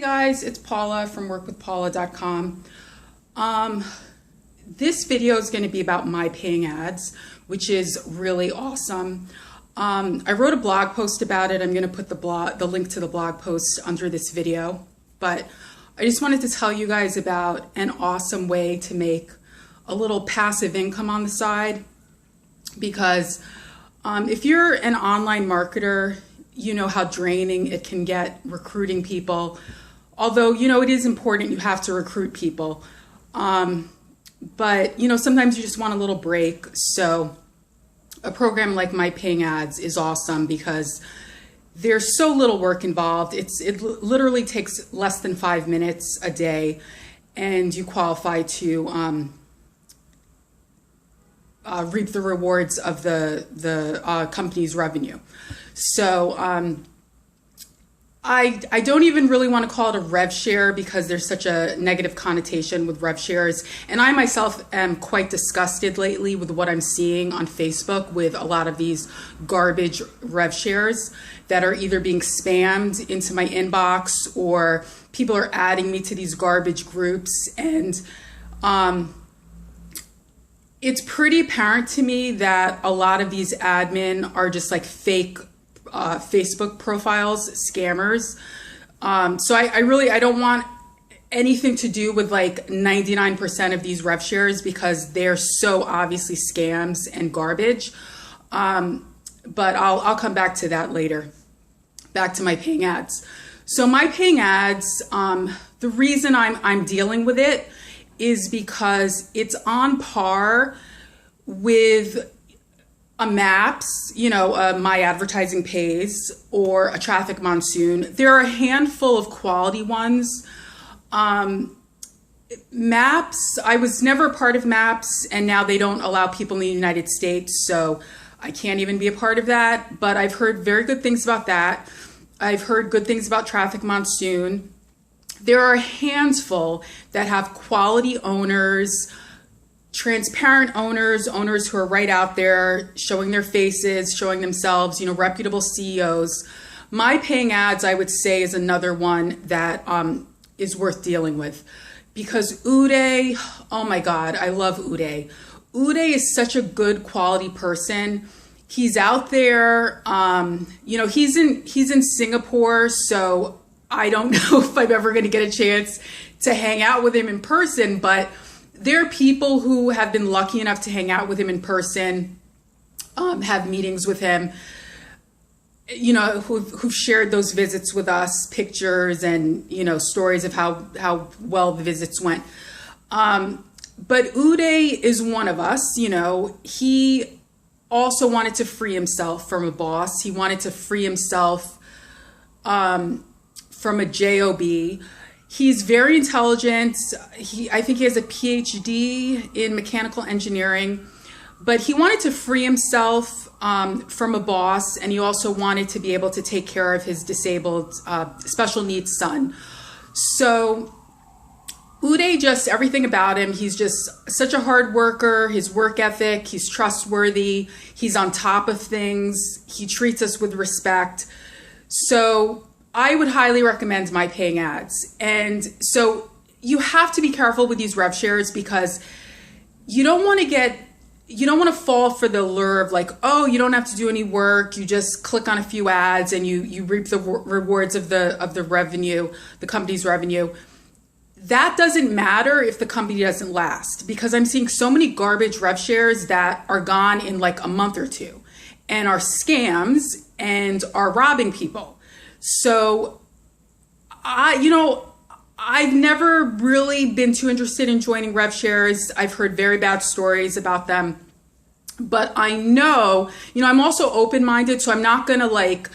Hey guys, it's Paula from workwithpaula.com. This video is going to be about My Paying Ads, which is really awesome. I wrote a blog post about it. I'm going to put the link to the blog post under this video, but I just wanted to tell you guys about an awesome way to make a little passive income on the side, because if you're an online marketer, you know how draining it can get recruiting people. Although, you know, it is important, you have to recruit people. But, you know, sometimes you just want a little break. So a program like My Paying Ads is awesome because there's so little work involved. It literally takes less than 5 minutes a day, and you qualify to reap the rewards of the company's revenue. So I don't even really want to call it a rev share because there's such a negative connotation with rev shares. And I myself am quite disgusted lately with what I'm seeing on Facebook with a lot of these garbage rev shares that are either being spammed into my inbox or people are adding me to these garbage groups. And it's pretty apparent to me that a lot of these admin are just like fake Facebook profiles, scammers. So I don't want anything to do with like 99% of these rev shares because they're so obviously scams and garbage. But I'll come back to that later. Back to My Paying Ads. So My Paying Ads, the reason I'm dealing with it is because it's on par with a Maps, you know, My Advertising Pays, or a Traffic Monsoon. There are a handful of quality ones. Maps, I was never a part of Maps, and now they don't allow people in the United States, so I can't even be a part of that. But I've heard very good things about that. I've heard good things about Traffic Monsoon. There are a handful that have quality owners, transparent owners who are right out there showing their faces, showing themselves, you know, reputable CEOs. My Paying Ads, I would say, is another one that is worth dealing with because Uday, oh my God, I love Uday. Uday is such a good quality person. He's out there, you know, he's in Singapore, so I don't know if I'm ever going to get a chance to hang out with him in person, but there are people who have been lucky enough to hang out with him in person, have meetings with him, you know, who've shared those visits with us, pictures and, you know, stories of how well the visits went. But Uday is one of us, you know. He also wanted to free himself from a boss. He wanted to free himself from a job. He's very intelligent. I think he has a PhD in mechanical engineering, but he wanted to free himself from a boss, and he also wanted to be able to take care of his disabled special needs son. So Uday, just everything about him, he's just such a hard worker, his work ethic, he's trustworthy, he's on top of things, he treats us with respect. So I would highly recommend My Paying Ads. And so you have to be careful with these rev shares because you don't want to fall for the lure of like, oh, you don't have to do any work. You just click on a few ads and you reap the rewards of the revenue, the company's revenue. That doesn't matter if the company doesn't last, because I'm seeing so many garbage rev shares that are gone in like a month or two and are scams and are robbing people. So I've never really been too interested in joining rev shares. I've heard very bad stories about them, but I know, you know, I'm also open-minded, so I'm not going to like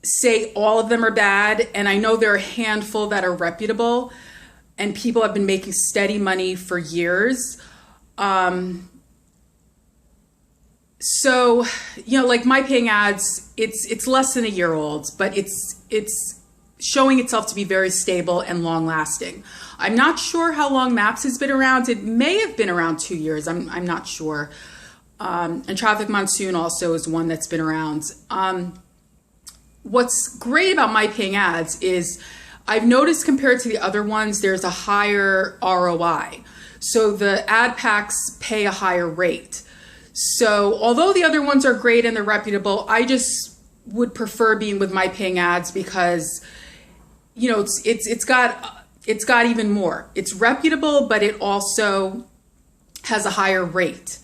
say all of them are bad. And I know there are a handful that are reputable and people have been making steady money for years. So, you know, like My Paying Ads, it's less than a year old, but it's showing itself to be very stable and long lasting. I'm not sure how long Maps has been around. It may have been around 2 years. I'm not sure. And Traffic Monsoon also is one that's been around. What's great about My Paying Ads is I've noticed compared to the other ones, there's a higher ROI. So the ad packs pay a higher rate. So although the other ones are great and they're reputable, I just would prefer being with My Paying Ads because, you know, it's got even more. It's reputable, but it also has a higher rate.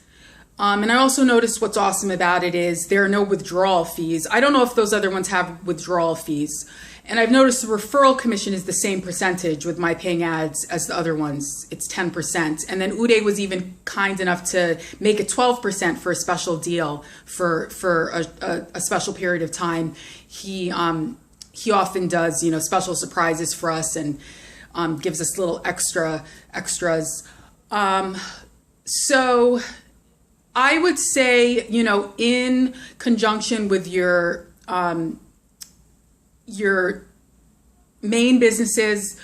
And I also noticed what's awesome about it is there are no withdrawal fees. I don't know if those other ones have withdrawal fees. And I've noticed the referral commission is the same percentage with My Paying Ads as the other ones. It's 10%. And then Uday was even kind enough to make it 12% for a special deal for a special period of time. He often does, you know, special surprises for us and gives us little extras. So I would say, you know, in conjunction with your main businesses,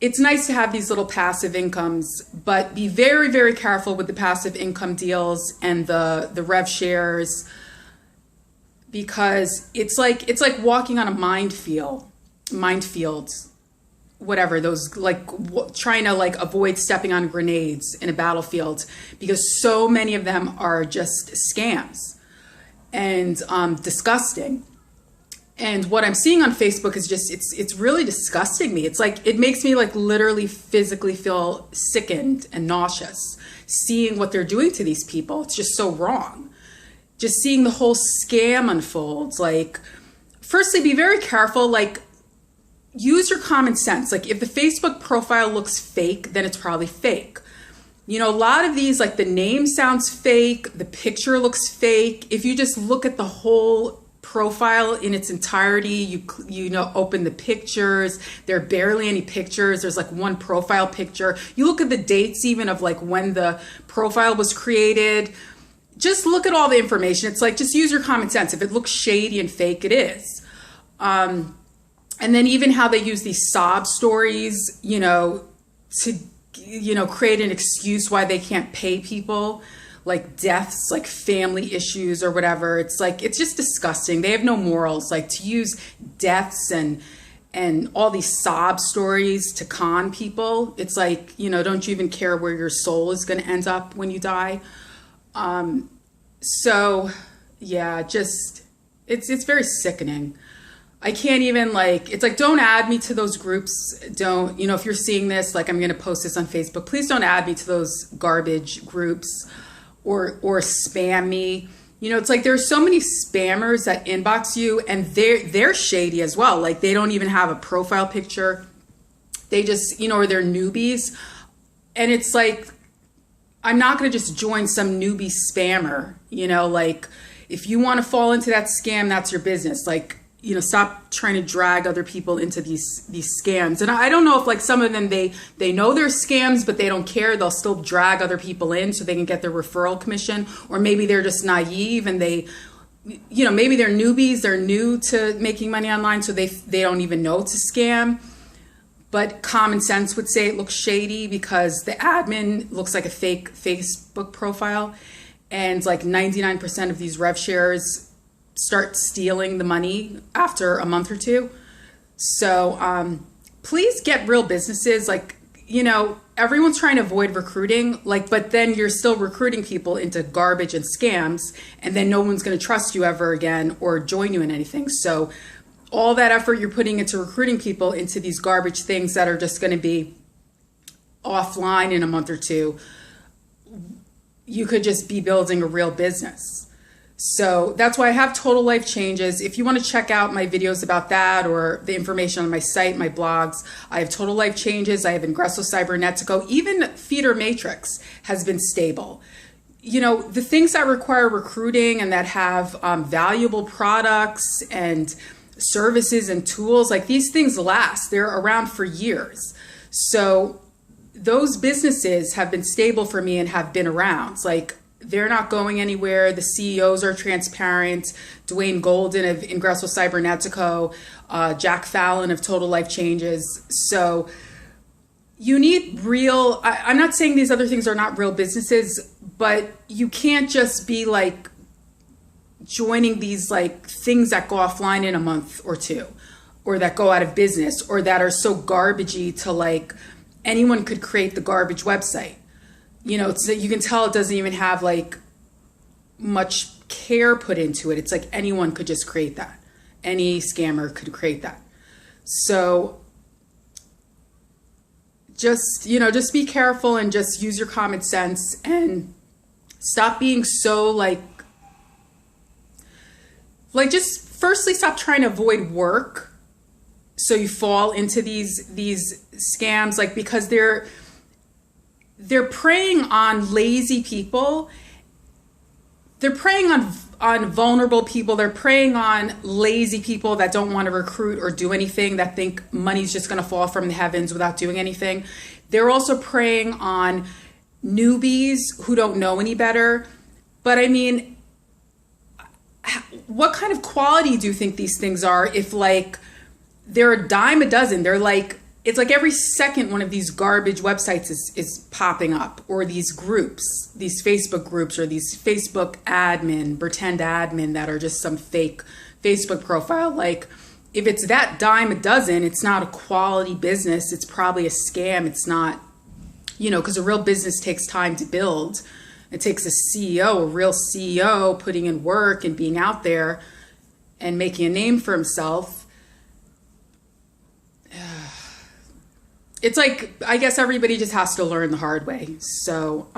it's nice to have these little passive incomes, but be very, very careful with the passive income deals and the rev shares, because it's like walking on a minefield, whatever, those like trying to like avoid stepping on grenades in a battlefield, because so many of them are just scams and disgusting. And what I'm seeing on Facebook is just, it's really disgusting me. It's like, it makes me like literally physically feel sickened and nauseous seeing what they're doing to these people. It's just so wrong. Just seeing the whole scam unfold. Like, firstly, be very careful. Like, use your common sense. Like, if the Facebook profile looks fake, then it's probably fake. You know, a lot of these, like the name sounds fake, the picture looks fake. If you just look at the whole profile in its entirety, you know, open the pictures, there are barely any pictures. There's like one profile picture. You look at the dates even of like when the profile was created. Just look at all the information. It's like, just use your common sense. If it looks shady and fake, it is. And then even how they use these sob stories, you know, to, you know, create an excuse why they can't pay people, like deaths, like family issues or whatever. It's like, it's just disgusting. They have no morals. Like, to use deaths and all these sob stories to con people. It's like, you know, don't you even care where your soul is going to end up when you die? So yeah, just, it's very sickening. I can't even, like, it's like, don't add me to those groups. Don't, you know, if you're seeing this, like, I'm going to post this on Facebook, please don't add me to those garbage groups or spam me. You know, it's like, there's so many spammers that inbox you, and they're shady as well. Like, they don't even have a profile picture. They just, you know, or they're newbies. And it's like, I'm not going to just join some newbie spammer, you know, like, if you want to fall into that scam, that's your business. Like, you know, stop trying to drag other people into these scams. And I don't know if, like, some of them, they know they're scams, but they don't care. They'll still drag other people in so they can get their referral commission. Or maybe they're just naive and they, you know, maybe they're newbies. They're new to making money online, so they don't even know it's a scam. But common sense would say it looks shady because the admin looks like a fake Facebook profile. And like 99% of these rev shares start stealing the money after a month or two. So please get real businesses. Like, you know, everyone's trying to avoid recruiting, like, but then you're still recruiting people into garbage and scams, and then no one's going to trust you ever again or join you in anything. So all that effort you're putting into recruiting people into these garbage things that are just going to be offline in a month or two, you could just be building a real business. So that's why I have Total Life Changes. If you want to check out my videos about that or the information on my site, my blogs, I have Total Life Changes. I have Ingresso Cybernetico. Even Feeder Matrix has been stable. You know, the things that require recruiting and that have valuable products and services and tools, like, these things last. They're around for years. So those businesses have been stable for me and have been around. It's like, they're not going anywhere. The CEOs are transparent. Dwayne Golden of Ingresso Cybernetico, Jack Fallon of Total Life Changes. So you need real, I'm not saying these other things are not real businesses, but you can't just be like joining these like things that go offline in a month or two. or that go out of business, or that are so garbagey to like anyone could create the garbage website. You know, it's, you can tell it doesn't even have like much care put into it. It's like anyone could just create that. Any scammer could create that. So just, you know, just be careful and just use your common sense and stop being so like just firstly stop trying to avoid work so you fall into these scams, like, because they're preying on lazy people. They're preying on vulnerable people. They're preying on lazy people that don't want to recruit or do anything, that think money's just going to fall from the heavens without doing anything. They're also preying on newbies who don't know any better. But I mean, what kind of quality do you think these things are if like they're a dime a dozen? They're like, it's like every second one of these garbage websites is popping up, or these groups, these Facebook groups, or these Facebook pretend admin that are just some fake Facebook profile. Like, if it's that dime a dozen, it's not a quality business. It's probably a scam. It's not, you know, because a real business takes time to build. It takes a CEO, a real CEO, putting in work and being out there and making a name for himself. It's like, I guess everybody just has to learn the hard way. So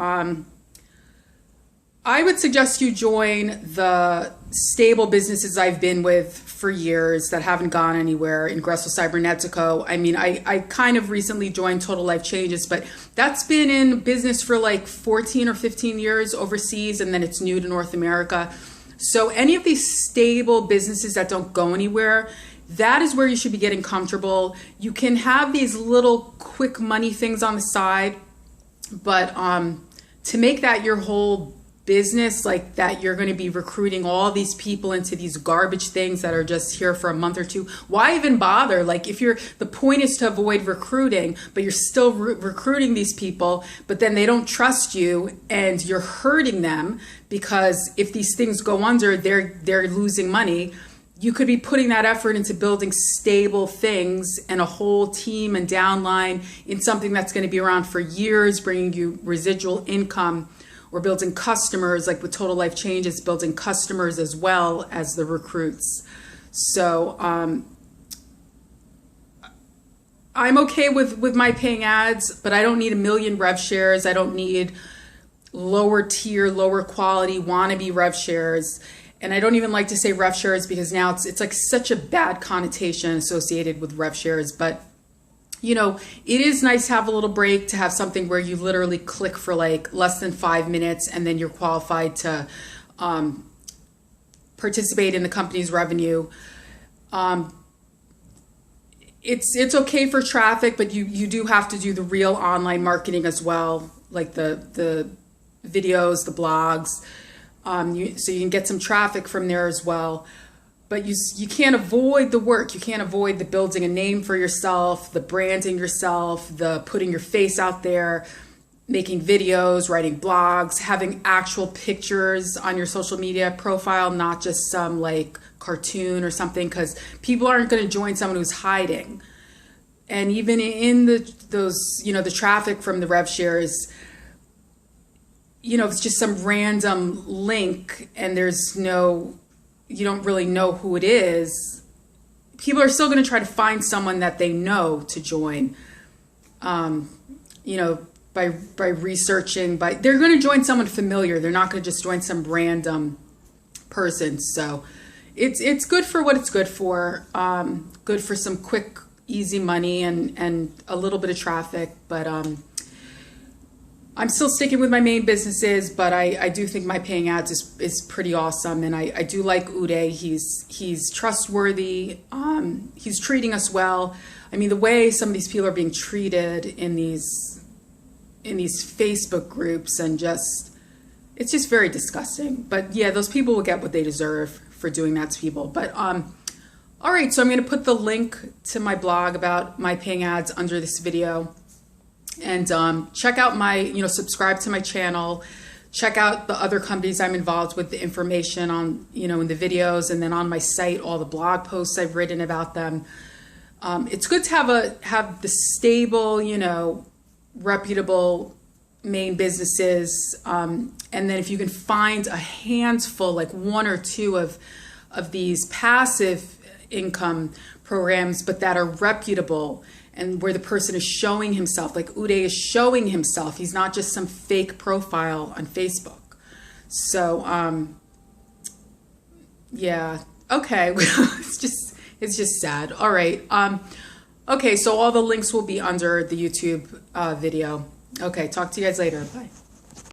I would suggest you join the stable businesses I've been with for years that haven't gone anywhere, Ingresso Cybernetico. I mean, I kind of recently joined Total Life Changes, but that's been in business for like 14 or 15 years overseas, and then it's new to North America. So any of these stable businesses that don't go anywhere, that is where you should be getting comfortable. You can have these little quick money things on the side, but to make that your whole business, like that you're going to be recruiting all these people into these garbage things that are just here for a month or two, why even bother? Like, if the point is to avoid recruiting, but you're still recruiting these people, but then they don't trust you and you're hurting them, because if these things go under, they're losing money. You could be putting that effort into building stable things and a whole team and downline in something that's going to be around for years, bringing you residual income, or building customers, like with Total Life Changes, building customers as well as the recruits. So I'm okay with my paying ads, but I don't need a million rev shares. I don't need lower tier, lower quality wannabe rev shares. And I don't even like to say rev shares, because now it's like such a bad connotation associated with rev shares. But, you know, it is nice to have a little break, to have something where you literally click for like less than 5 minutes and then you're qualified to participate in the company's revenue. It's okay for traffic, but you do have to do the real online marketing as well, like the videos, the blogs. So you can get some traffic from there as well, but you can't avoid the work. You can't avoid the building a name for yourself, the branding yourself, the putting your face out there, making videos, writing blogs, having actual pictures on your social media profile, not just some like cartoon or something, because people aren't going to join someone who's hiding. And even in those, you know, the traffic from the rev shares, you know, it's just some random link and you don't really know who it is. People are still going to try to find someone that they know to join, you know, by researching, they're going to join someone familiar. They're not going to just join some random person. So it's good for what it's good for. Good for some quick, easy money and a little bit of traffic, but, I'm still sticking with my main businesses, but I do think my paying ads is pretty awesome. And I do like Uday. He's trustworthy. He's treating us well. I mean, the way some of these people are being treated in these Facebook groups, and it's just very disgusting. But yeah, those people will get what they deserve for doing that to people. But all right, so I'm going to put the link to my blog about my paying ads under this video. And check out subscribe to my channel, check out the other companies I'm involved with, the information on, in the videos, and then on my site, all the blog posts I've written about them. It's good to have the stable, you know, reputable main businesses, and then if you can find a handful, like one or two of these passive income programs, but that are reputable and where the person is showing himself, like Uday is showing himself. He's not just some fake profile on Facebook. So, yeah, okay. it's just sad. All right. Okay, so all the links will be under the YouTube video. Okay, talk to you guys later. Bye.